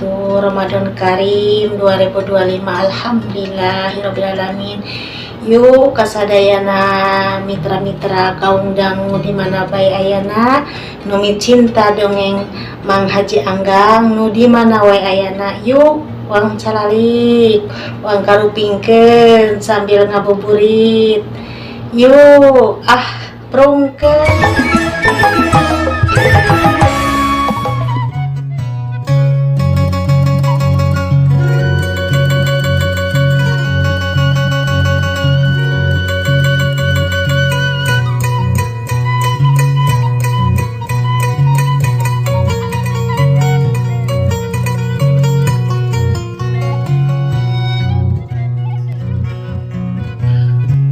wabarakatuh. Ramadan Karim 2025. Alhamdulillahirrabbilalamin. Yuk kasadayana mitra-mitra kaum dangu dimana baik ayana numi cinta dongeng Mang Haji Anggang nu dimana wae ayana. Yuk wang calalik wang karupingkeun sambil ngabuburit. Yuk prungkeun.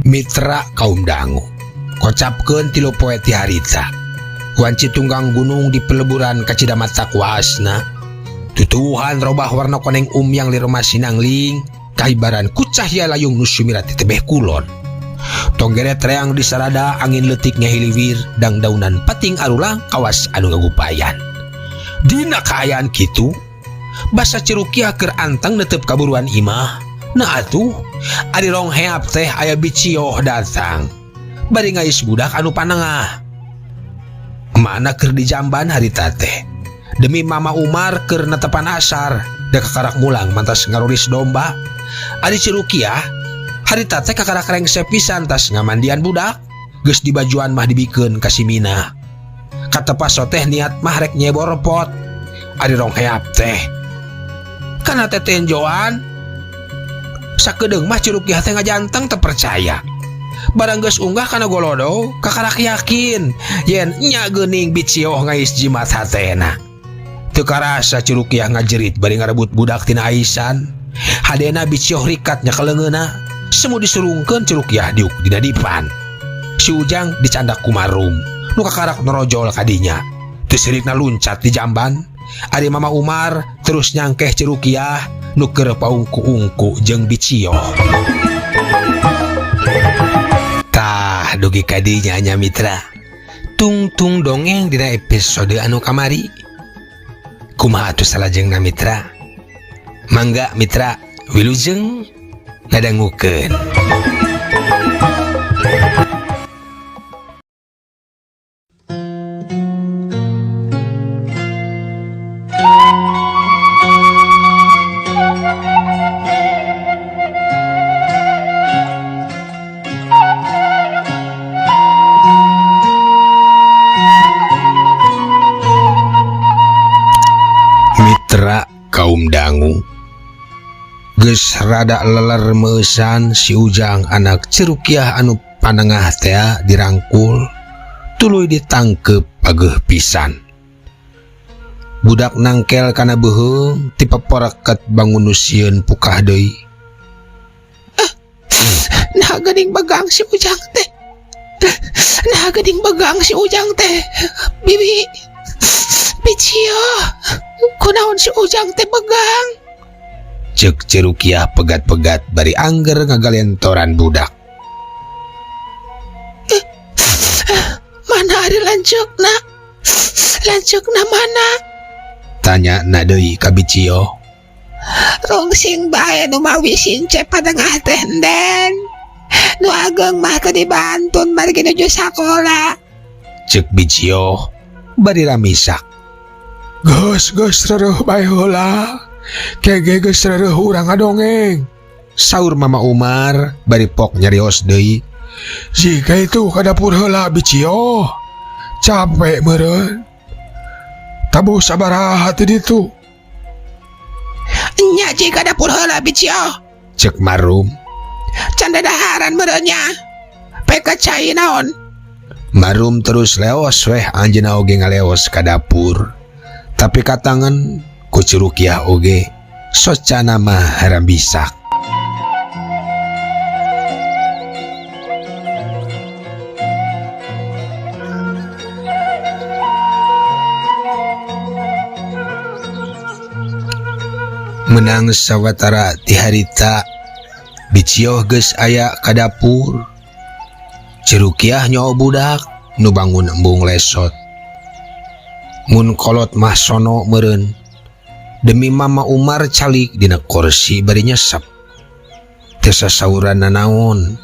Mitra kaum dangu, kocapkeun tilu poe ti harita. Wanci tunggang gunung di peleburan kacidamat takwaasna. Tutuhan robah warna koneng yang lirma sinangling, kaibaran ku cahya layung nu sumirat ti tebeh kulon. Tonggeret reang di sarada angin letiknya hiliwir dang daunan pating arulang kawas anu ngagupayan. Dina kaayaan kitu, basa Cirukiah keur antang netep kaburuan imah. Nah atuh, ari rong heap teh aya Bicio datang. Bari ngais budak anu panengah. Mana keur di jamban harita teh. Demi Mama Umar keur netepan asar, da kakarak mulang mantas ngaruris domba. Ari Cirukiah, harita teh kakarak rengse pisan tas ngamandian budak. Geus di bajuan mah dibikeun ka si Mina. Katepas teh niat mah rek nyebor pot. Ari rong heap teh. Kana teh tenjoan sakedeung mah Cirukiah teh ngajanteng teu percaya. Barang geus unggah kana golodo, kakarak yakin yen nya geuning Bicio ngais jimat hatena. Teu karasa Cirukiah ngajerit bari ngarebut budak tina Aisan. Hadena Bicio rikat nya kaleungeuna, semu disurungkeun Cirukiah diuk dina dipan. Si Ujang dicandak ku Marum, nu kakarak norojol kadinya. Teu sirikna luncat di jamban. Ari Mama Umar terus nyangkeh Cirukiah nu keur paungku-ungku jeung Bicio. Tah dugi kadinya nya mitra. Tungtung dongeng dina episode anu kamari. Kumaha atuh salajengna mitra? Mangga mitra wilujeng ngadangukeun. Mitra kaum dangu, geus rada leler meusan si Ujang anak Cirukiah anu panengah teh dirangkul tuluy ditangkep pageuh pisan. Budak nangkel kana beuheung ti paporeket bangun sieun pukah deui. Nah geuning begang si Ujang teh. Nah geuning begang si Ujang teh. Bibi Bicio, kunaon si Ujang teh begang? Ceuk Cirukiah pegat-pegat bari angger ngagalentoran budak. Mana ari lanceukna? Lanceukna mana? Tanya na deui ka Bicio. Rungsing bae nu mawisin cep padengah teh den. Nu ageng mah teu dibantun margi nuju sakola. Ceuk Bicio bari ramisak. Geus rereuh bae heula. Kege geus rereuh urang ngadongeng. Saur Mama Umar bari pok nyarios deui. Jika itu ka dapur heula Bicio. Capek meureun. Tabu sabaraha teh ditu. Nya jika dapur heula Bicio. Cek Marum. Can dadaharan meureun nya. Peka cai naon? Marum terus leos weh anjeunna oge ngaleos ka dapur. Tapi katangan ku Cirukiah oge socana mah harambisak. Menang sawatara ti harita Bicio geus aya ka dapur. Cirukiah nyawa budak nu bangun embung lesot. Mun kolot mah sono meureun Demi Mama Umar calik dina kursi bari nyesep. Teu sasauran nanaon,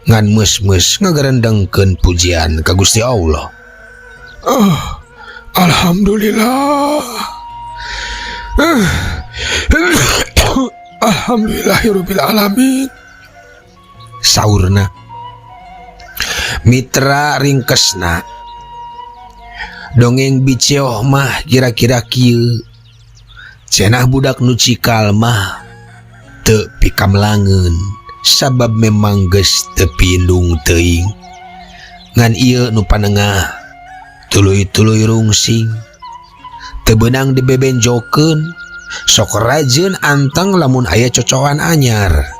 ngan meus-meus ngagarendengkeun pujian ka Gusti Allah. Alhamdulillah. Alhamdulillahirabbil alamin. Saurna. Mitra ringkesna. Dongeng Bicioh mah kira-kira kieu. Cenah budak nu cikal mah teu pikamlangeun sabab memang geus teu pindung teuing. Ngan ieu nu panengah tuluy-tuluy rungsing teu beunang dibebenjokeun sok rajin anteng lamun aya cocokan anyar.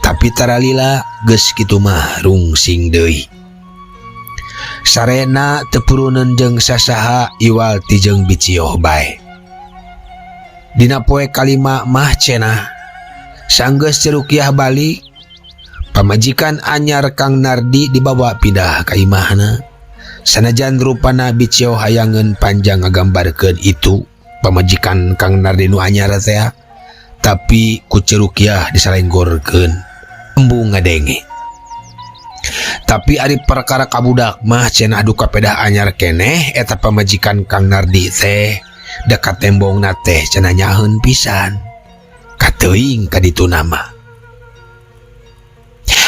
Tapi taralila geus kitu mah rungsing deui. Sarena teu puruneun jeung sasaha iwal ti jeung Bicioh bae. Dina poe kalima mah cenah sanggeus cerukiah balik, pamajikan anyar Kang Nardi dibawa pindah ka imahna. Sanajan rupana Bicioh hayangeun panjang ngagambarkeun itu pamajikan Kang Nardi nu anyar teh, tapi ku cerukiah disalenggorkeun embung ngadenge. Tapi ari perkara kabudak mah cenah duka pedah anyar keneh eta pamajikan Kang Nardi teh dekat tembongna teh cenah nyaheun pisan. Kateuing ka ditu nama.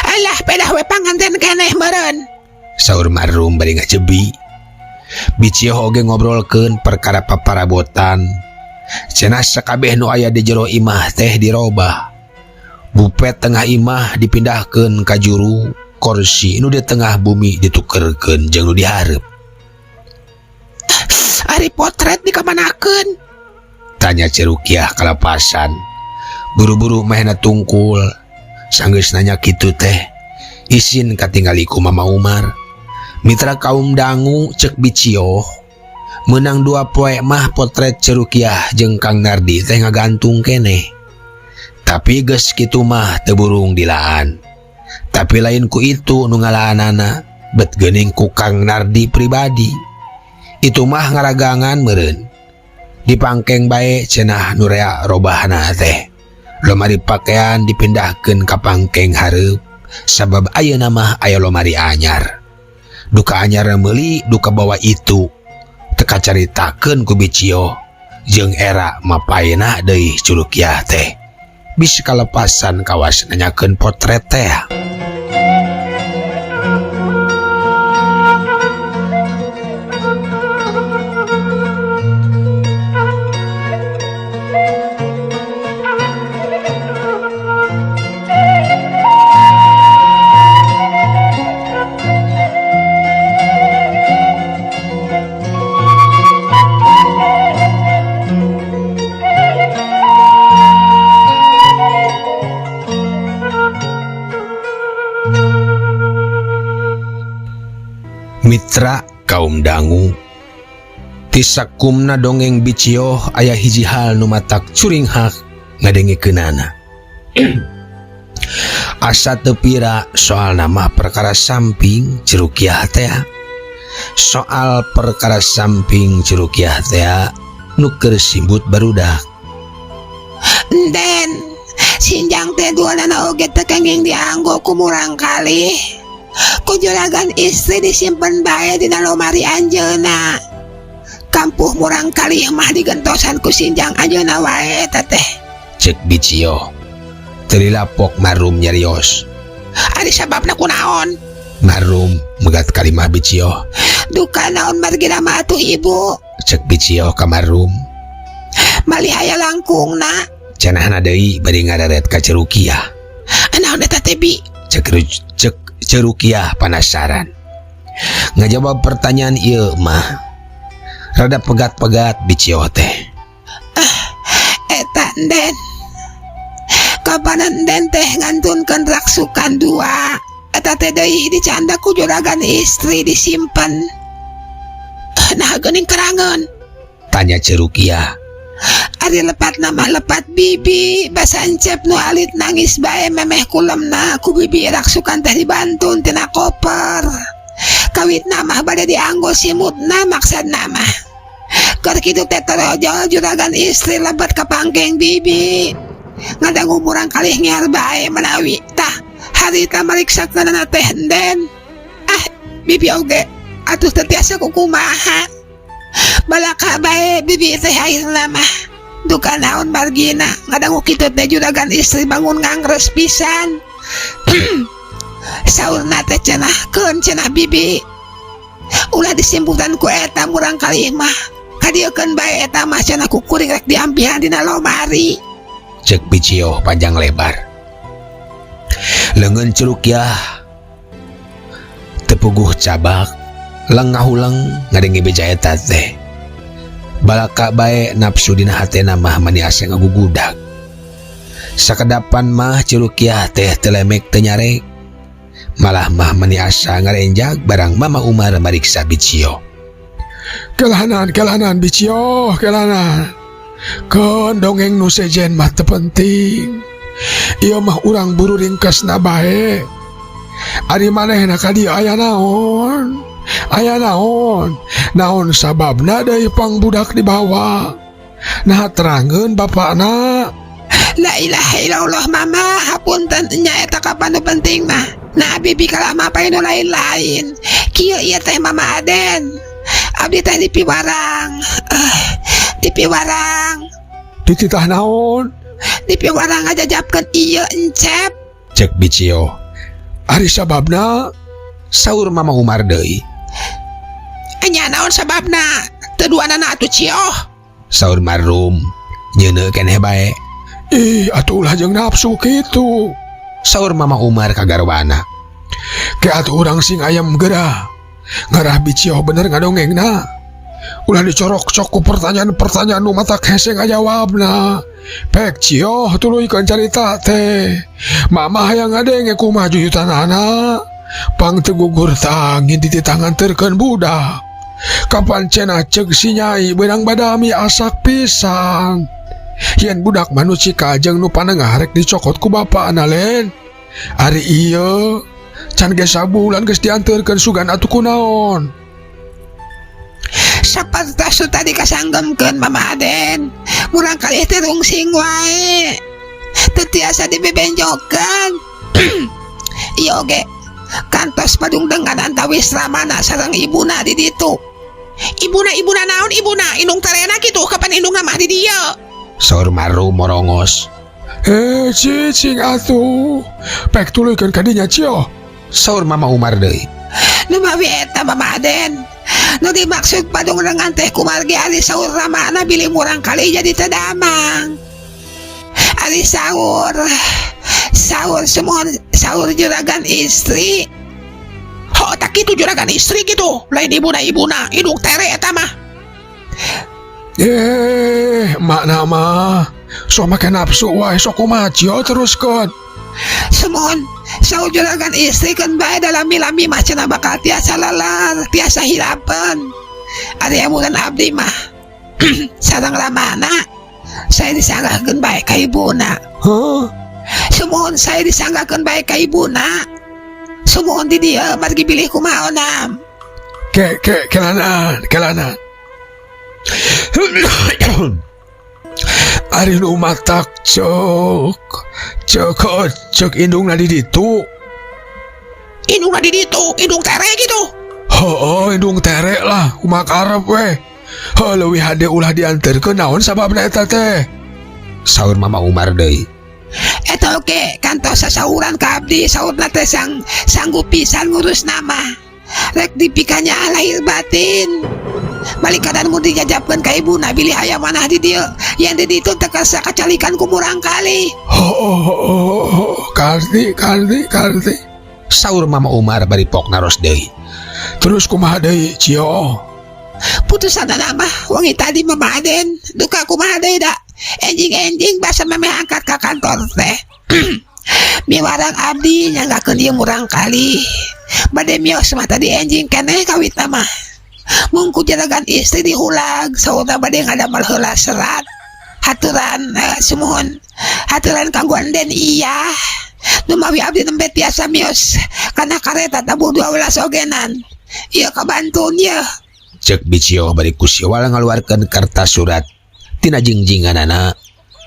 Alah pedah we panganten keneh meureun, saur Marum bari ngajebi. Bicioh oge ngobrolkeun perkara paparabotan. Cenah sakabeh nu aya di jero imah teh dirobah. Bupet tengah imah dipindahkeun ka juru, kursi nu di tengah bumi ditukerkeun jeung nu dihareup. Ari potret dikamanakeun? Tanya Cerukiah kalapasan. Buru-buru mehna tungkul. Sanggeus nanya kitu teh, isin katingali ku Mama Umar. Mitra kaum dangu cek Bicioh. Menang 2 poe mah potret Cerukiah jeung Kang Nardi teh ngagantung keneh. Tapi geus kitu mah teu burung dilaan. Tapi lain ku itu nu ngalaanana, bet geuning ku Kang Nardi pribadi. Itu mah ngaragangan meureun. Dipangkeng bae cenah nu rea robahna teh. Lomari pakaian dipindahkeun ka pangkeng hareup sabab ayeuna mah aya lomari anyar. Duka anyar meuli duka bawa itu teu kacaritakeun ku Bicioh jeung era mapaena deui Cerukiah teh. Bisi kalepasan kawas nanyakeun potret teh. Mitra kaum dangu, tisakumna dongeng Bicioh aya hiji hal nu matak curing hak ngadengekeunana. Asa teu pira soal nama perkara samping Cerukiah teh. Soal perkara samping Cerukiah teh nu keur simbut barudak. Den, sinjang teh duanana oge teu kenging dianggo ku murang kalih. Ku juragan istri disimpen bae dina lomari anjeunna. Kampuh murang kalih mah digentosan ku sinjang anjeunna wae teteh, cek Bicioh. Terilapok Marum nyarios. Ari sababna kunaon? Marum megat kalimah Bicioh. Duka naon margi nama atuh ibu, cek Bicioh ka Marum. Malih aya langkungna, cenahna deui bari ngararet ka Cerukiah. Naon eta teh Bi? Cek Cerukiah penasaran. Ngajawab pertanyaan ieu mah rada pegat-pegat Bicioh teh. Eta Den, kapanan Den teh ngantunkeun raksukan 2. Eta teh deui dicanda ku juragan istri disimpen. Nah geuning kerangeun? Tanya Cerukiah. Ari lepat nama lepat bibi, basa encep nu alit nangis bae memeh kulemna ku bibi raksukan teh dibantun tina koper. Kawit nama bade dianggo simutna maksad nama. Keur kitu teh torojol juragan istri lebat kapanggeng bibi. Ngadangu murang kalih ngiar bae menawi tah harita mariksakeunana teh henden. Bibi oge atuh teu tiasa kukumaha. Balaka bae bibi teh ayeuna mah duka naon margina ngadangu kitu teh juragan istri bangun ngangres pisan. Saurna teh cenah keun cenah bibi. Ulah disimputan ku eta murang kalih mah kadiekeun bae eta mah cenah ku kuring rek diampihan dina lomari. Cek Bicio panjang lebar. Leungeun Curugya tepuguh cabak lengahulang ngadengi beja eta teh. Balaka bae nafsu dina hatena mah mani asa ngagugudag. Sakedapan mah Curugya teh telemek teu nyarek. Malah mah mani asa ngarenjak barang Mama Umar mariksa Bicio. Kelahanan Bicio, kelahanan. Keun dongeng nu sejen mah teu penting. Ieu mah urang buru ringkesna bae. Ari manehna ka dieu aya naon? Naon sababna deui pangbudak dibawa? Nah terangkeun bapakna. La ilaha illallah mama, hapunten nya eta kapan nu penting mah. Nah bibi kalama pae nu lain-lain. Kieu ieu teh Mama Aden. Abdi teh dipiwarang. Dipiwarang. Dititah naon? Dipiwarang ngajajabkeun ieu encep. Cek Bicio. Ari sababna? Saur Mama Umar deui. Nya naon sababna? Teu duanana atuh cioh. Saur Marum. Nyeuneu keneh bae. Ih, atuh ulah jeung nafsu kitu. Saur Mama Umar ka garwana. Ke atuh urang sing ayam gerah. Ngarah Bicio bener ngadongengna. Ulah dicorok-cok ku pertanyaan-pertanyaan nu matak hese ngajawabna. Pek Cio tuluykeun carita teh. Mama hayang ngadenge kumaha jujutanana. Pang teu gugur tangin dititanganterkeun budak. Kapan cenah ceuk si Nyai beunang badami asak pisan. Yen budak manusia kajeng nu panengah rek dicokot ku bapakna len. Ari ieu can ge sabulan geus dianteurkeun sugan atuh kunaon. Sapertos tadi kasanggemkeun Mama Aden. Murang kalih teh rungsing wae. Teu tiasa dibebenjokeun. Ieu oge kantos padung dengan antawis ramana sareng ibuna di ditu. Ibuna naon ibuna? Indung tarena kitu kapan indungna mah di dieu? Saur Marum morongos. Cicing atuh. Pek tuluykeun ka dinya Cio. Saur Mama Umar deui. Nu mawi eta Mama Aden. Nu dimaksud padung dengan teh kumargi ari saur ramana bilih murang kali jadi tedamang. Ari saur semohon saur juragan istri. Oh tak kitu juragan istri gitu. Lain ibuna indung tere eta mah. Makna mah sok make nafsu wae sok kumaha Cio teruskeun. Semohon saur juragan istri kan bae dalam lami mah cenah bakal tiasa lelar, tiasa hilapen. Ari amunan abdi mah sareng ramana saya disanggahkeun bae ka ibuna. Semohon saya disanggahkeun bae ka ibuna. Semohon di dieu margi bilih kumaha onam. Kelanan. Ari nu matak cek indungna di ditu. Indungna di ditu, indung tere gitu. Heuh, indung tere lah, kumaha karep we. Leuwih hade ulah dianterkeun naon sababna eta teh? Saur Mama Umar deui. Eta oge kantos sasauran ka abdi saurna teh sanggup pisan ngurus nama. Rek dipikanya lahir batin. Balik kadan mun dijajabkeun ka ibuna bilih aya manah di dieu. Yang di ditu teu kasa kacalikan ku murang kali. Karti. Saur Mama Umar bari pok naros deui. Terus kumaha deui Cio? Putusanna mah wangi tadi Mama Aden. Duka kumaha deui da. Enjing basa memeh angkat ka kantor teh. Miwarang abdi nyanggakeun ieu murang kali. Bade mios mah tadi enjing keneh kawitna mah. Mungku jaragan istri diulag saurna bade ngadamel heula serat. Haturan semohon haturan kanggo Anden iya. Nu mawi abdi nembe tiasa mios kana kareta tabuh 12 ogenan. Ieu kabantuan ieu. cek Bicio bari ku Siwal ngaluarkeun kertas surat tina jingjinganana.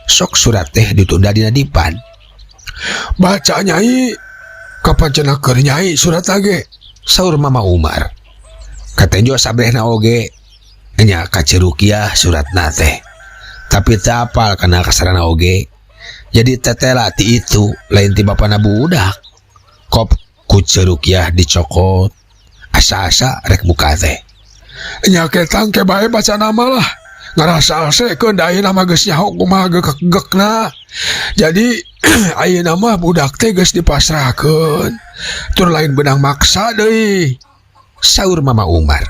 Sok surat teh ditunda dina dipan. Baca Nyai. Kapan cenah keur Nyai surat lagi? Saur Mama Umar. Katenjo sabrehna oge nya kacerukiah suratna teh. Tapi teu apal kana kasarana oge. Jadi tetela ti itu lain ti bapana budak. Kop ku cerukiah dicokot. Asa-asa rek buka teh. Nya ketang ke bae baca nama lah. Ngarasa asekeun da ayeuna mah geus nyaho kumaha gegekna. Jadi ayeuna mah budak teh geus dipasrahkeun. Tur lain benang maksa deui. Saur Mama Umar.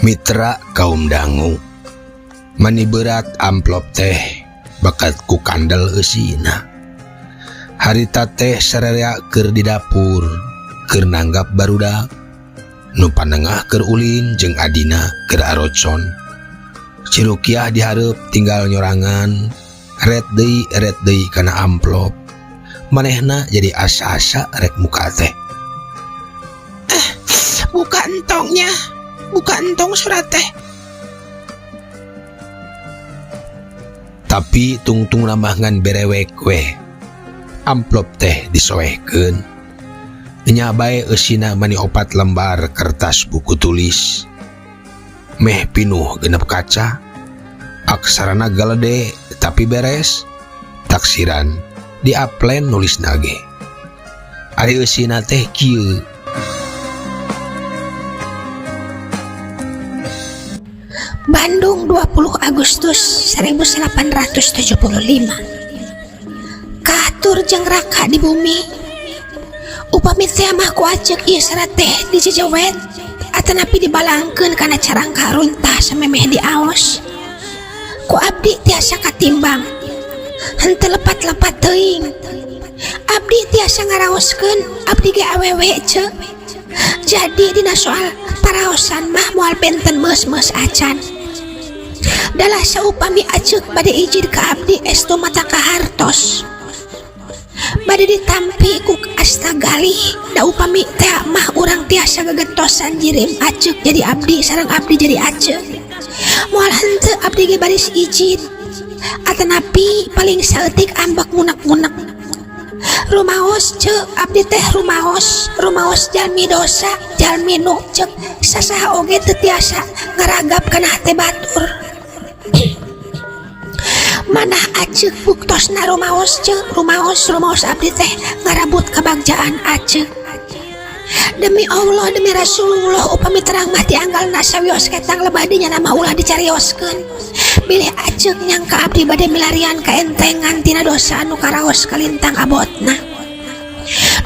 Mitra kaum dangu mani berat amplop teh bakat ku kandel eusina. Harita teh sarerea keur di dapur keur nanggap barudak nu panengah keur ulin jeung adina keur arocon. Cirukiah dihareup tinggal nyorangan ret deui kana amplop. Manehna jadi asa-asa rek muka teh. Buka entongnya. Buka entong surat teh. Tapi tungtung nambah berewek we. Amplop teh disoehkeun. Nya bae eusina mani 4 lembar kertas buku tulis. Meh pinuh genep kaca. Aksarana galede tapi beres. Taksiran di aplen nulisna ge. Ari eusina teh kieu. Bandung 20 Agustus 1875. Katur jeung raka di bumi. Upami teh mah ku acek ieu serat teh dijejewet atanapi dibalangkeun kana carang karuntah samemeh di aos. Ku abdi tiasa katimbang. Henteu lepat-lepat teuing. Abdi tiasa ngaraoskeun abdi ge awewe ceuk. Jadi dina soal paraosan mah moal benten meus-meus acan. Dalah saupami acek bade ijin ka abdi estu mata kahartos. Bade ditampi ku astagalih da upami teh mah urang tiasa gegetosan jirim acek jadi abdi sareng abdi jadi acek. Moal henteu abdi ge baris ijin. Atanapi paling saeutik ambek munek-munek. Rumaos ceuk abdi teh rumaos jalmi dosa jalmi nu ceuk sasaha oge teu tiasa ngaragap kana teh batur. Manah acek buktosna rumaos ceuk rumaos abdi teh ngarabut kabagjaan acek. Demi Allah demi Rasulullah upami terang mah tianggalna sawios ketang lebah di nya nama ulah dicarioskeun. Bilih acek nyangka abdi bade milarian kaentengan tina dosa anu karaos kalintang abotna.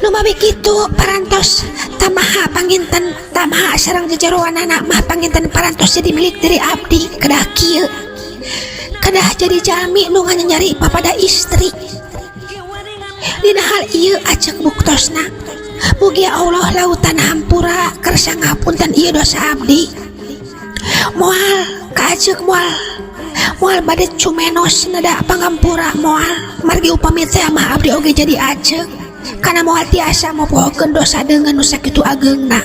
Nu mawi kitu parantos tamaha panginten tamaha sareng jejeroanana mah panginten parantos jadi milik diri abdi kedah kieu. Kedah jadi jalmi nu nganyari papada istri. Dina hal ieu acek buktosna. Mugi Allah lautan hampura kersa ngapunten ieu dosa abdi. Moal ka acek moal bade cumenos nada pangampura moal margi upami teh mah abdi oge jadi acek kana moal tiasa mopohokeun dosa dengan nu sakitu ageungna.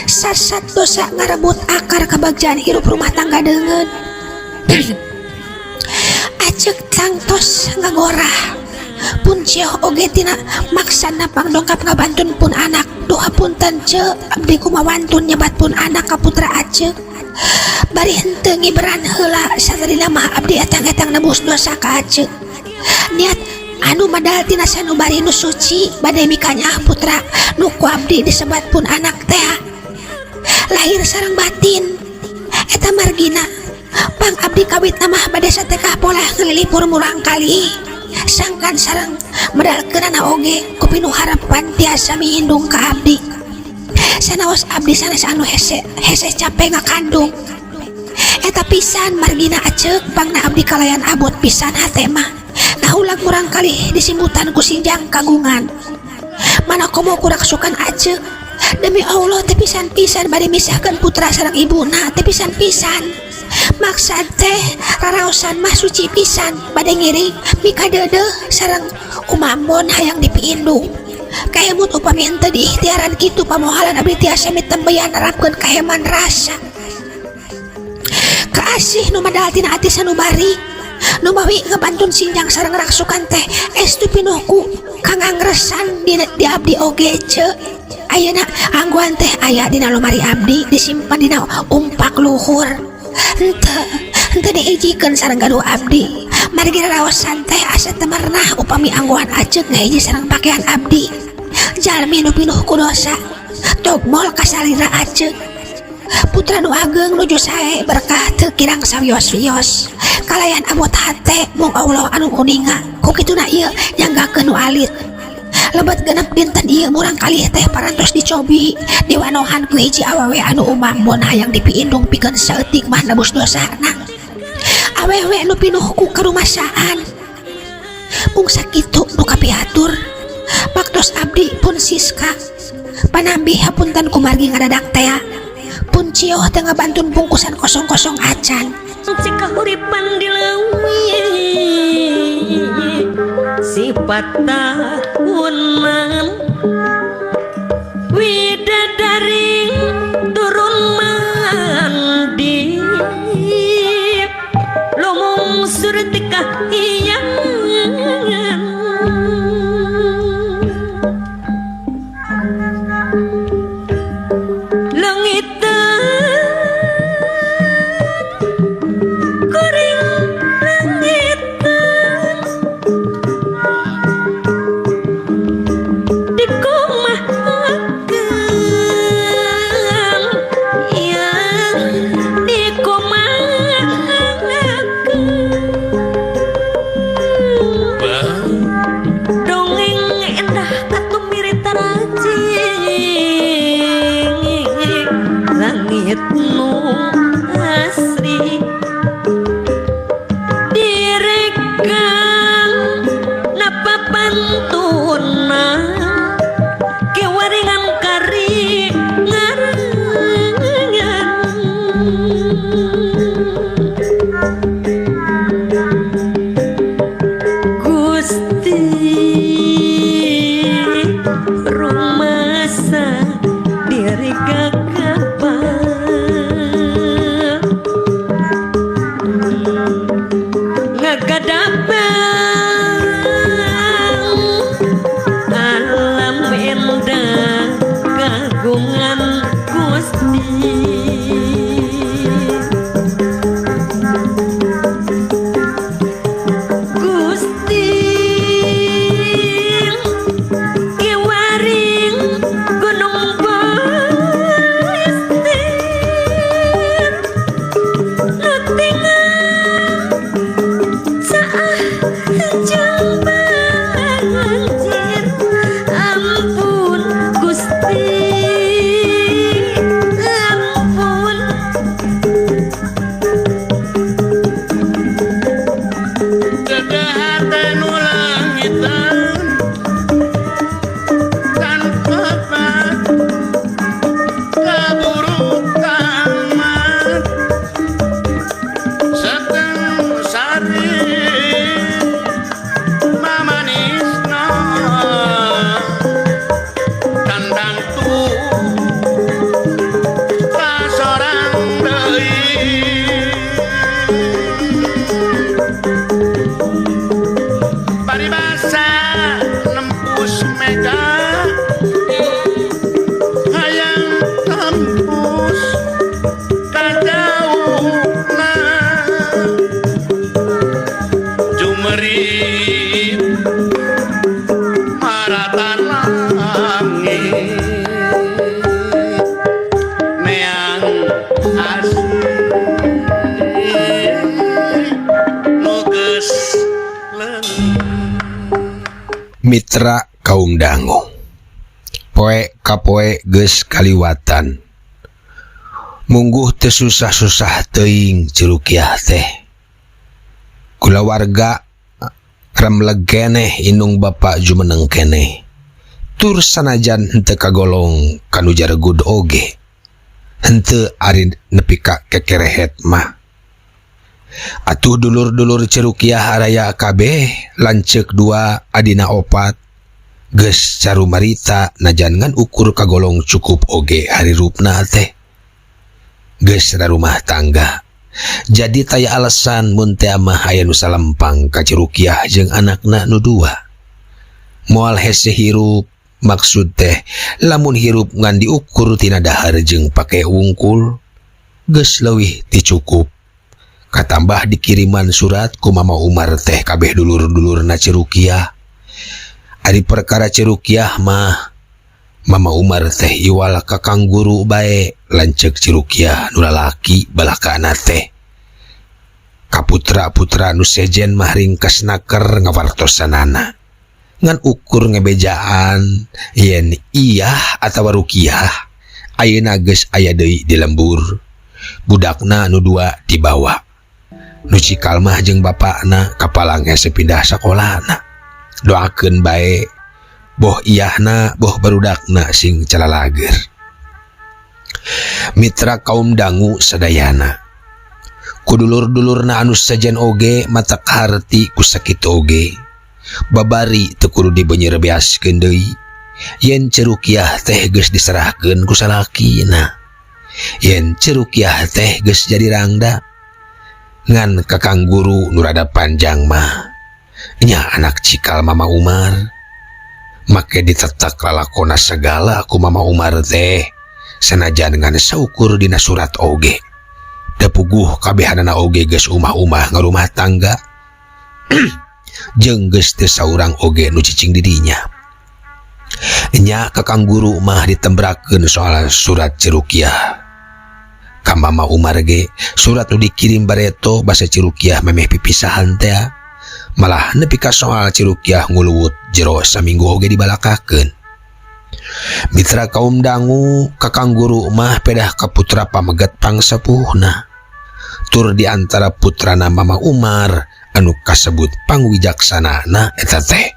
Sasat dosa ngarebut akar kabagjaan hirup rumah tangga deungeun. Acek tangtos ngagorah pun cioh oge tina maksana pangdongkap ngabantun pun anak. Doa punten ceuk abdi kumawantun nyebat pun anak ka putra acek. Bari henteu ngiberan heula satarina mah abdi etang-etang nebus dosa ka acek. Niat anu madal tina sanubari nu suci bade mikanyah putra nu ku abdi disebat pun anak teh. Lahir sareng batin eta margina pang abdi kawit mah bade satekah pola ngelilipur murang kali. Sangkan sareng medalkeunana oge ku pinuh harapan tiasa mihindung ka abdi. Sanaos abdi sanes anu hese capek ngakandung. Eta pisan margina acek pangna abdi kalayan abot pisan hate mah. Nah ulang murang kali disimbutan ku sinjang kagungan. Mana komo kuraksukan acek. Demi Allah teh pisan-pisan bade misahkeun putra sareng ibuna teh pisan-pisan. Maksad teh raraosan mah suci pisan bade ngiring mika deudeuh sareng umambon hayang dipiindung. Kaemut upami henteu diikhtiaran kitu pamohalan abdi tiasa mitembeyan narapkeun kaheman rasa. Kaasih nu madal tina ati sanubari nu mawi ngebantun sinjang sareng raksukan teh estu pinuhku kang angresan di abdi oge ceuk. Ayeuna angguan teh aya dina lomari abdi disimpan dina umpak luhur. Henteu diijikeun sareng gaduh abdi. Margi raraosan teh asa teu merenah upami angguan acek ngahiji sareng pakaian abdi. Jalmi nu pinuh ku dosa togmol kasalira acek. Putra nu ageng nuju sae berkah teu kirang sawios-wios. Kalayan abot hate mung Allah anu kuninga. Ku kituna ieu nyanggakeun nu alit. Lebat genep dinten ieu murang kalih teh parantos dicobi diwanohan ku hiji awewe anu umambon hayang dipiindung pikeun saeutik mah nebus dosana. Awewe nu pinuh ku karumasaan mung sakitu nu kapiatur. Paktos abdi pun siska panambi hapunten kumargi ngadadak tea pun cioh teu ngabantun bungkusan kosong-kosong acan. Cika huripan dilewi sifat tahunan widadaring turun mandi lumung surti kahiyangan langit Mitra kaum dangu. Poe kapoe geus kaliwatan. Mungguh teu susah-susah teuing Cirukiah teh. Kulawarga remleg keneh indung bapa jumeneng keneh. Tur sanajan henteu kagolong kanu jaregud oge. Henteu ari nepi ka kekerehet mah. Atuh dulur-dulur Cirukiah araya kabeh lanceuk 2 adina 4 geus carumarita najan ngan ukur kagolong cukup oge harirupna teh. Geus rumah tangga. Jadi taya alasan mun teh mah aya nu salempang ka Cirukiah jeung anakna nu 2. Moal hese hirup maksud teh lamun hirup ngan diukur tina dahar jeung pake wungkul geus leuwih ti cukup. Katambah dikiriman surat ku Mama Umar teh kabeh dulur-dulurna Cirukiah. Ari perkara Cirukiah mah Mama Umar teh iwal ka Kang Guru bae lanceuk Cirukiah nu lalaki balakana teh. Kaputra-putra nu sejen mah ringkas naker ngawartosanana. Ngan ukur ngebejaan yen iyah atawa Rukiah ayeuna geus aya deui di lembur. Budakna nu 2 dibawa. Nu cikal mah jeung bapakna kapalang hese pindah sakolana. Doakeun bae boh iyahna boh barudakna sing calalager. Mitra kaum dangu sadayana. Kudulur-dulurna anu sajen oge matak harti ku sakitu oge. Babari teu kudu dibeunyer beaskeun deui. Yen Cirukiah teh geus diserahkeun ku salakina. Yen Cirukiah teh geus jadi rangda. Ngan ka Kang Guru nu rada panjang mah nya anak cikal Mama Umar. Make ditetek lalakona segala ku Mama Umar teh sanajan ngan saukur dina surat oge. Da puguh kabehanana oge geus umah-umah ngarumah tangga. Jeung geus teu saurang oge nu cicing di dinya. Nya ka Kang Guru mah ditembrakeun soal surat Cirukiah. Ka Mama Umar ge surat nu dikirim bareto basa Cirukiah memeh pipisahan teh. Malah nepi ka soal Cirukiah nguluwut jero saminggu oge dibalakakeun. Mitra kaum dangu ka Kang Guru mah pedah ka putra pamegat pangsepuhna. Tur di antara putrana Mama Umar anu kasebut pangwijaksanana eta teh.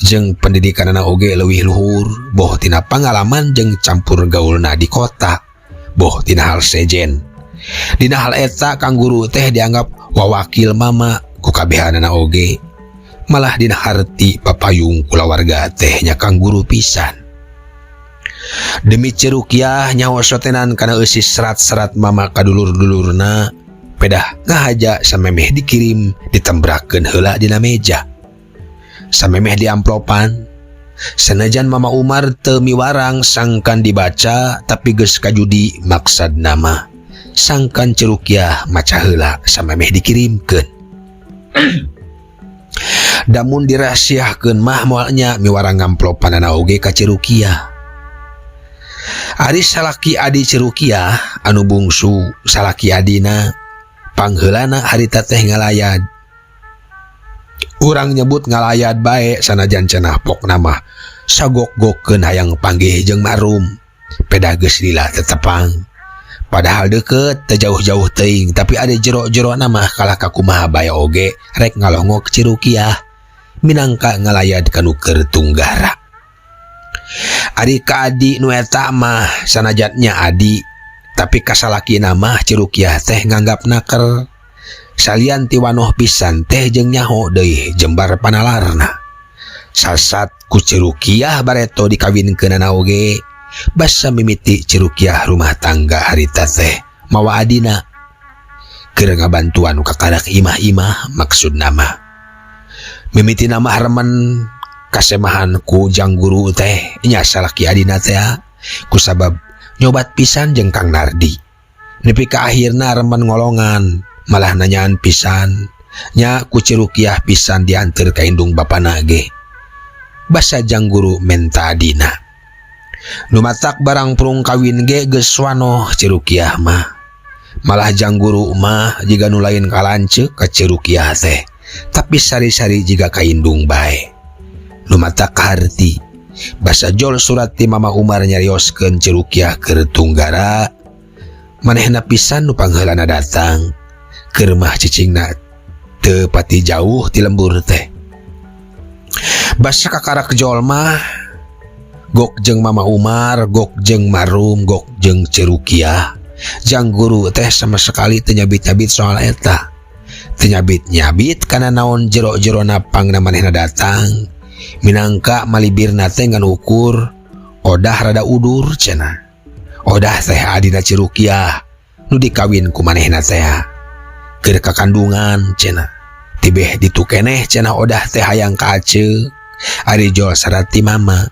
Jeung pendidikanana oge leuwih luhur, boh tina pangalaman jeung campur gaulna di kota, boh tina hal sejen. Dina hal eta Kang Guru teh dianggap wawakil mama ku kabehanana oge. Malah dina harti papayung kulawarga teh nya Kang Guru pisan. Demi Cirukiah nyawa sotenan kana eusis serat-serat mama kadulur-dulurna pedah ngahaja samemeh dikirim ditembrakeun heula dina meja. Samemeh di amplopan. Sanajan Mama Umar teu miwarang sangkan dibaca tapi geus kajudi maksad nama. Sangkan Cirukiah maca heula samemeh dikirimkeun. Damun dirahasiakeun mah moalnya miwarang amplopanana oge ka Cirukiah. Ari salaki adi Cirukiah anu bungsu salaki adina pangheulana harita teh ngalayad. Urang nyebut ngalayad bae sanajan cenah pokna mah sagok-gokkeun hayang panggih jeung marum. Pedah geus lila tetepang. Padahal deukeut teu jauh-jauh teuing tapi ada jero-jerona mah kalah ka kumaha bae oge rek ngalongok Cirukiah minangka ngalayad kanu keur tunggara. Ari ka adi nu eta mah sanajatnya adi tapi kasalakina mah Cirukiah teh nganggap naker. Salian ti wanoh pisan teh jeung nyaho deui jembar panalarna. Sasat ku Cirukiah bareto dikawinkeunana oge. Basa mimiti Cirukiah rumah tangga harita teh mawa adina keur ngabantuan ka kadak imah-imah maksud nama. Mimiti nama remen kasemahan ku Jang Guru teh nya salaki adina teh kusabab nyobat pisan jeung Kang Nardi. Nepi ka akhirna remen ngolongan malah nanyaan pisan nya ku Cirukiah pisan dianteur ka indung bapana ge. Basa Jang Guru menta adina. Nu matak barang prung kawin ge geus wanoh Cirukiah mah. Malah Jang Guru mah jiga nu lain kalanceuk ka Cirukiah teh, tapi sari-sari jiga ka indung bae. Nu matak harti basa jol surat ti Mama Umar nyarioskeun ci Rukyah keur tunggara manehna pisan nu pangheulana datang keur mah cicingna teu pati jauh ti lembur teh. Basa kakarak jol mah gok jeung Mama Umar, gok jeung Marum, gok jeung ci Rukyah. Jang guru teh sama sekali teu nyabit-nyabit soal eta. Teu nyabit-nyabit kana naon jero-jero napangna manehna datang. Minangka malibirna teh ngan ukur odah rada udur cenah. Odah teh adina ci Rukyah nu dikawin ku manehna teh keur kakandungan cenah. Tibeh ditu keneh cenah odah teh hayang ka Aceuk. Ari jol sarati Mama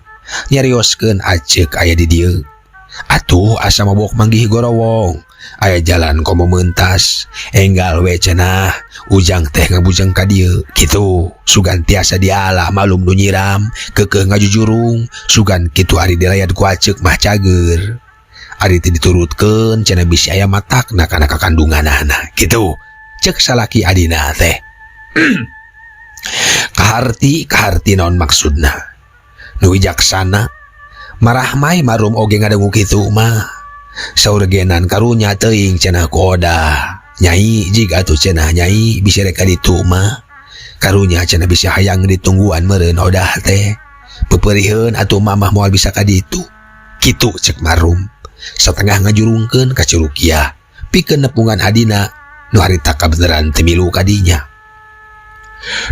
nyarioskeun Aceuk aya di dieu. Atuh asa mabok manggih gorowong, aya jalan komo meuntas, enggal we cenah, ujang teh ngabujang ka dieu. Kitu, sugan tiasa diala malum nu nyiram, keukeuh ngajujurung, sugan kitu ari dilayat ku Aceuk mah cager. Ari teu diturutkeun cenah bisi aya matakna kana kakandunganana. Kitu, ceuk salaki adina teh. Kaharti naon maksudna? Nu wijaksana marahmai Marum oge ngadangu kitu mah. Saur genan karunya teuing cenah ku Odah. Nyai jig atuh cenah nyai bisi rek ka ditu mah. Karunya cenah bisa hayang ditungguan meureun Odah teh. Peupeurieun atuh mamah moal bisa ka ditu. Kitu cek Marum. Satengah ngajurungkeun ka ci Rukyah pikeun nepungan adina nu harita kabeneran teu milu ka dinya.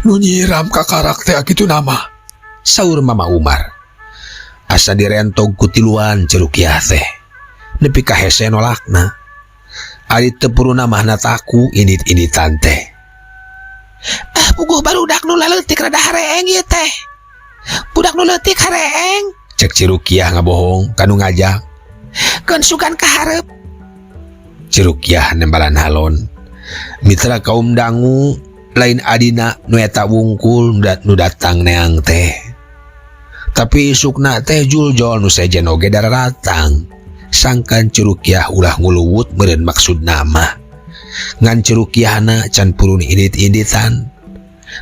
Nu nyiram kakarak teh kitu nama. Saur Mama Umar. Asa direntog ku tiluan ci Rukyah teh. Nepi ka hese nolakna. Ari teu puruna mahna taku indit-inditan teh. Puguh barudak nu leutik rada hareeng ieu teh. Budak nu leutik hareeng. Cek ci Rukyah ngabohong kanu ngajak. Keun sugan kaharep. Ci Rukyah nembalan halon. Mitra kaum dangu lain adina nu eta wungkul nu datang neang teh. Tapi isukna teh juljol nu sejen oge dararatang. Sangkan ci Rukyah ulah nguluwut meureun maksud nama. Ngan ci Rukyahna can purun indit-inditan.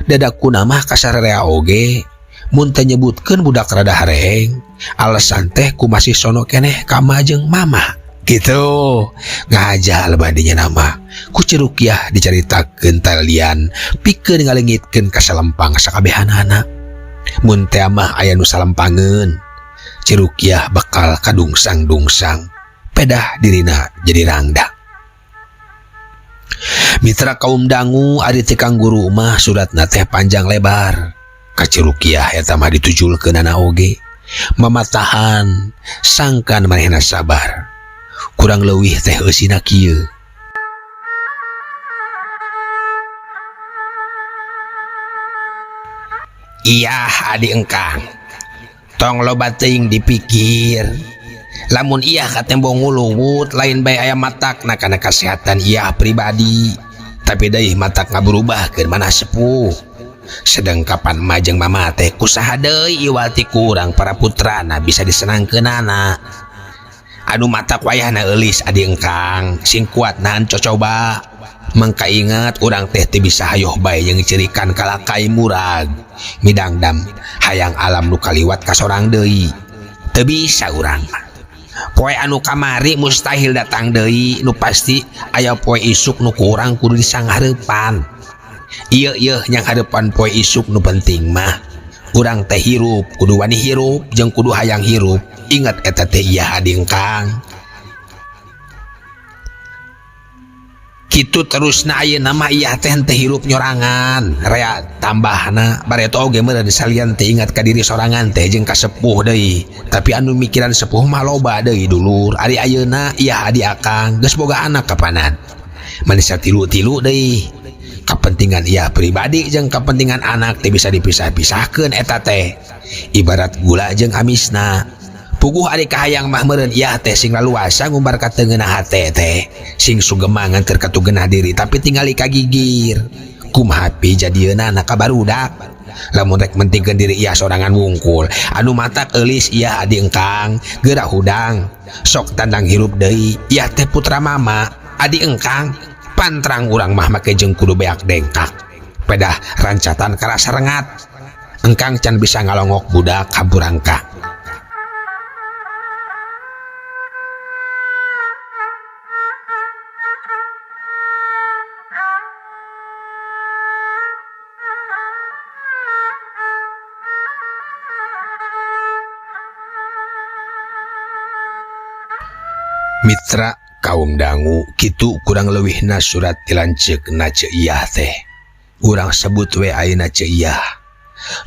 Dadakuna mah kasararea oge mun teu nyebutkeun budak rada hareeng, alasan teh ku masih sono keneh ka Ma jeung Mama. Gitu ngajal badinya nama ku ci Rukyah dicaritakeun talian pikeun ngalengitkeun kasalempang sakabehanana. Mun teh mah aya nu salempangeun, ci Rukyah bakal kadungsang-dungsang, pedah dirina jadi rangda. Mitra kaum dangu ari teh kang guru mah suratna teh panjang lebar. Ka ci Rukyah eta mah ditujulkeunana oge. Mamatahan sangkan manehna sabar. Kurang leuwih teh eusina kieu. Iya adi engkang, tong loba teuing dipikir. Lamun iya katembong nguluwut lain bae aya matakna kana kasehatan iya pribadi. Tapi deui matak ngaberubahkeun manah sepuh. Sedeng kapan Ma jeung Mama teh kusaha deui iwal ti kurang para putrana bisa disenangkeunana. Anu matak wayahna eulis adi engkang, sing kuat nahan cocoba. Mangka ingat urang teh teu bisa hayoh bae jeung cirikan kalakai murag. Midangdam hayang alam nu kaliwat ka sorang deui. Teu bisa urang. Poe anu kamari mustahil datang deui, nu pasti aya poe isuk nu kurang kudu disanghareupan. Ieu nyang harepan poe isuk nu penting mah. Urang teh hirup kudu wani hirup jeung kudu hayang hirup. Ingat eta teh iya adi engkang. Kitu terusna ayeuna mah iya teh henteu hirup nyorangan. Rea tambahna bareto oge meureun salian teh ingat ka diri sorangan teh jeung ka sepuh deui. Tapi anu mikiran sepuh mah loba deui dulur. Ari ayeuna iya adi akang geus boga anak kapanan. Manis tilu-tilu deui. Kapentingan iya pribadi jeung kapentingan anak teh bisa dipisah-pisahkeun eta teh. Ibarat gula jeung amisna. Puguh ari kahayang mah meureun iah teh sing laluasa ngumbar ka teu ngeunah hate teh, sing sugemang keur katugeunah diri tapi tingali kagigir. Kumaha pi jadieuna anak barudak. Lamun rek mentingkeun diri iah sorangan wungkul, anu matak eulis iah adi engkang, geura hudang. Sok tandang hirup deui, iah teh putra Mama, adi engkang. Pantrang urang mah make jeung kudu beak dengkak. Pedah rancatan karasa rengat. Engkang can bisa ngalongok budak hampurangka. Mitra kaum dangu kitu kurang leuwihna surat tilanceukna Ceiyah teh. Urang sebut we ayeuna Ceiyah.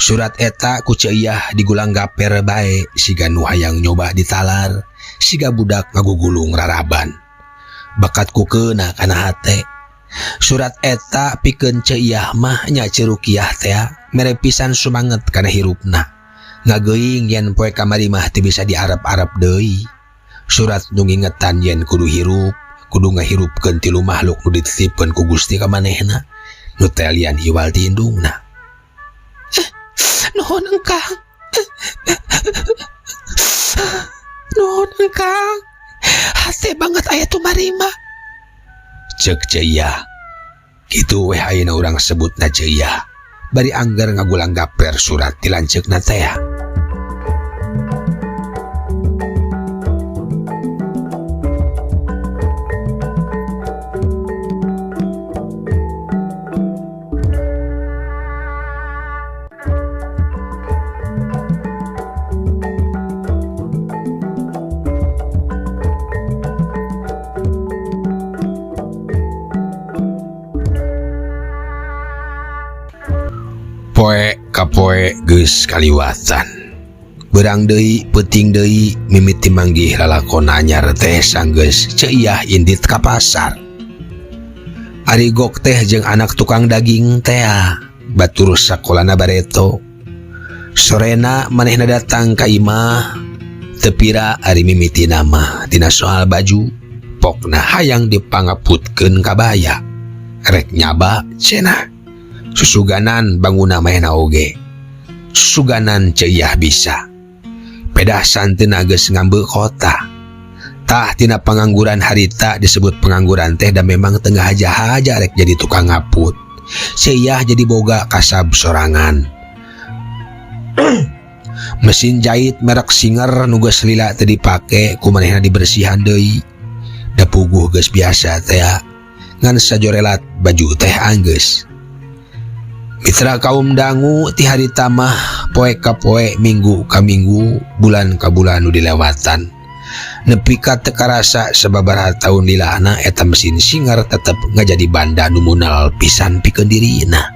Surat eta ku Ceiyah digulang gaper bae siga nu hayang nyoba ditalar, siga budak ngagugulung raraban. Bakat ku keuna kana hate. Surat eta pikeun Ceiyah mah nya cerukiah teh mere pisan sumanget kana hirupna. Ngageuing yen poe kamari mah teu bisa diarep-arep deui. Surat nu ngingetan yen kudu ngahirupkeun tilu makhluk nu dititipkeun ku Gusti ka manehna nu teh lian iwal ti indungna. Nuhun engkang. Nuhun engkang. Hate banget aya tumarima. Ceuk Ceiyah. Kitu we ayeuna urang sebutna Ceiyah. Bari angger ngagulang gaper surat tilanceukna teh. Poe ka poe geus kaliwatan. Beurang deui peuting deui mimiti manggih lalakon anyar teh sanggeus Ceiyah indit ka pasar. Ari gok teh jeung anak tukang daging teh batur sakolana bareto. Sorena manehna datang ka imah teu pira ari mimiti nama tina soal baju pokna hayang dipangaputkeun kabaya. Rek nyaba cenah. Susuganan banguna mahena oge. Susuganan Ceiyah bisa. Pedasan tina geus ngambe kota. Tah tina pengangguran harita disebut pengangguran teh dan memang tengah haja rek jadi tukang ngaput. Ceiyah jadi boga kasab sorangan. Mesin jahit merek Singer nu geus lila teu dipake ku manehna dibersihan deui. Da puguh geus biasa teh ngan sajorelat baju teh anggeus. Mitra kaum dangu ti harita mah poe ka poe minggu ka minggu bulan ka bulan nu dilewatan. Nepi ka teu karasa sababaraha taun lilana eta mesin Singer tetep ngajadi banda nu munal pisan pikeun dirina.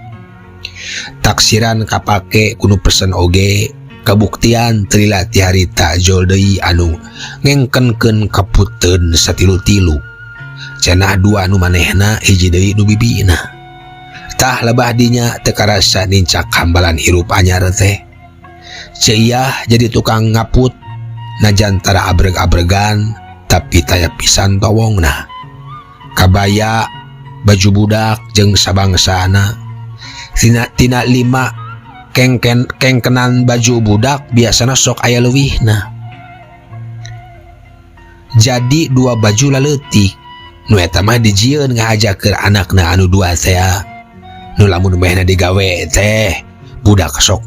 Taksiran kapake kudu pesen oge kabuktian telila ti harita jol deui anu ngengkenkeun kaputeun satilu-tilu. Cenah dua nu manehna hiji deui nu bibina. Tah lebah dinya teu karasa nincak hambalan hirup anyar teh. Ceiyah jadi tukang ngaput najan tara abreg-abregan tapi taya pisan towongna. Kabaya, baju budak jeung sabangsana. Tina lima kengkenan baju budak biasana sok aya leuwihna. Jadi dua baju laleutik nu eta mah dijieun ngahajakeun anakna anu dua teh. Nu lamun mehna digawe teh budak sok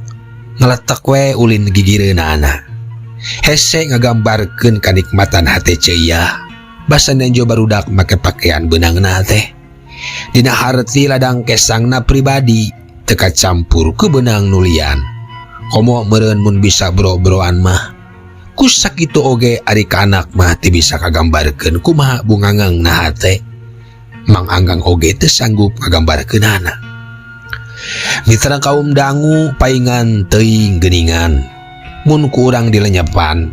ngeletek we ulin gigireunana. Hese ngagambarkeun kanikmatan hate Ceiyah basa nenjo barudak make pakaian beunangna teh. Dina harti ladang kesangna pribadi teu kacampur ku beunang nu lian. Komo meureun mun bisa bro-broan mah ku sakitu oge ari ka anak mah teu bisa kagambarkeun kumaha bungangeungna hate. Mang Anggang oge teu sanggup ngagambarkeunana. Mitra kaum dangu paingan teuing geuningan mun ku urang dilenyepan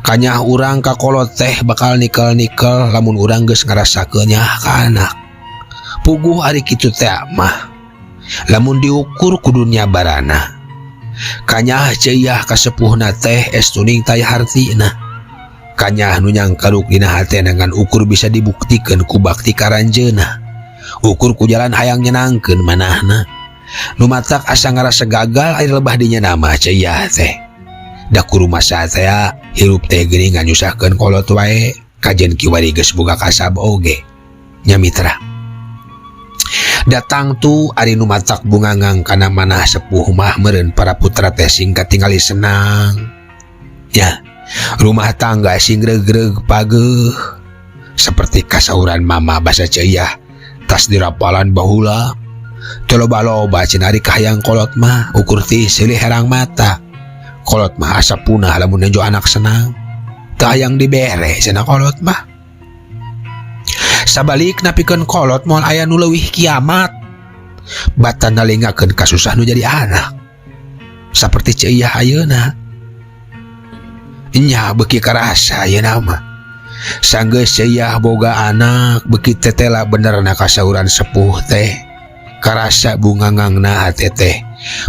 kanyah urang ka kolot teh bakal nikel-nikel lamun urang geus ngarasakeun nyah ka anak. Puguh ari kitu teh mah lamun diukur kudu nyabarana. Kanyah Ceiyah kasepuhna teh estuning taya hartina. Kanyah nu nyangkaruk dina hatena ngan ukur bisa dibuktikeun ku bakti karanjeuna. Ukur ku jalan hayang nyenangkeun manahna. Nu matak asa ngarasa gagal ari lebah dinya nama Ceiyah teh. Da ku rumasa teh hirup teh geuning nganyusahkeun kolot wae kajen kiwari geus boga kasab oge. Nya mitra. Datang tu ari nu matak bungangang kana manah sepuh mah meureun para putra teh sing katingali senang. Ya, rumah tangga sing greug-greug pageuh. Seperti kasauran mama basa Ceiyah tas dirapalan baheula. Teu loba-loba cenah ari kahayang kolot mah ukur ti seulih herang mata. Kolot mah asa punah lamun nenjo anak senang. Teu hayang dibere cenah kolot mah. Sabalik napikeun kolot moal aya nu leuwih kiamat. Batan nalingakeun kasusah nu jadi anak. Saperti ceuiah ayeuna. Nya beuki karasa ayeuna mah. Sanggeus ceuiah boga anak beuki tetela benerna kasauran sepuh teh. Karasa bungangang-na hate teh.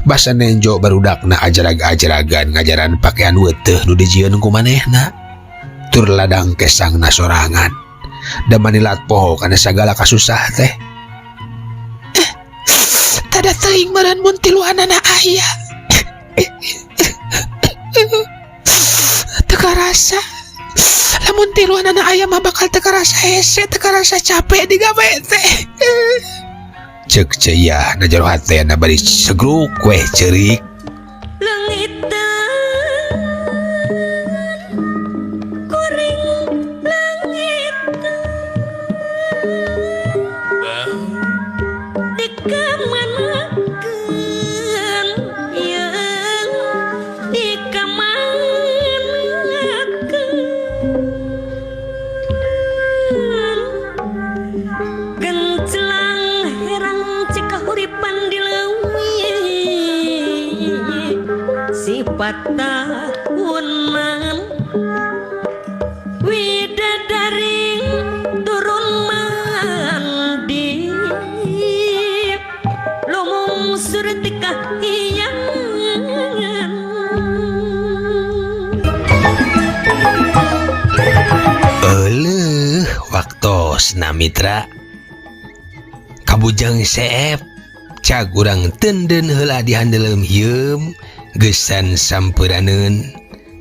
Basa nenjo barudakna ajarag-ajaragan ngajaran pakean weuteuh nu dijieun ku manehna. Tur ladang kesangna sorangan. Da manilat poho kana sagala kasusah teh. Tada teuing meureun mun tiluanana aya. Teu karasa. Lamun tiluanana aya mah bakal teu karasa hese, teu karasa capek digawe teh. Ceuk ceuiah na jero hatena bari segruk weh ceurik. Langitan kuring langitan dikamanakeun yang dikamanakeun gencelang herang cekah uripan dileuwih sifat tahunan widadaring turun mandi lumungsur ti kahyangan. Euleuh waktosna mitra. Kabujang seep cag urang tenden heula dihandeleum hieum gesan sampuraneun.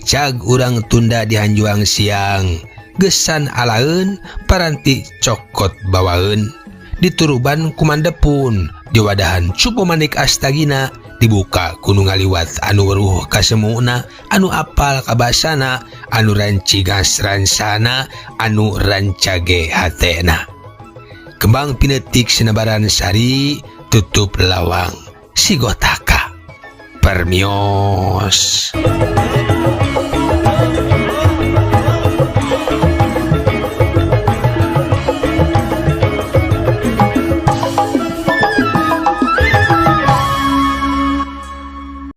Cag urang tunda dihanjuang siang gesan alaeun paranti cokot bawaeun. Dituruban kumandepun diwadahan cupu manik astagina dibuka kuno ngaliwat anu weruh kasemuna anu apal kabasana anu rancigas ransana anu rancage hatena. Kembang pinetik senabaran sari tutup lawang sigotaka permios.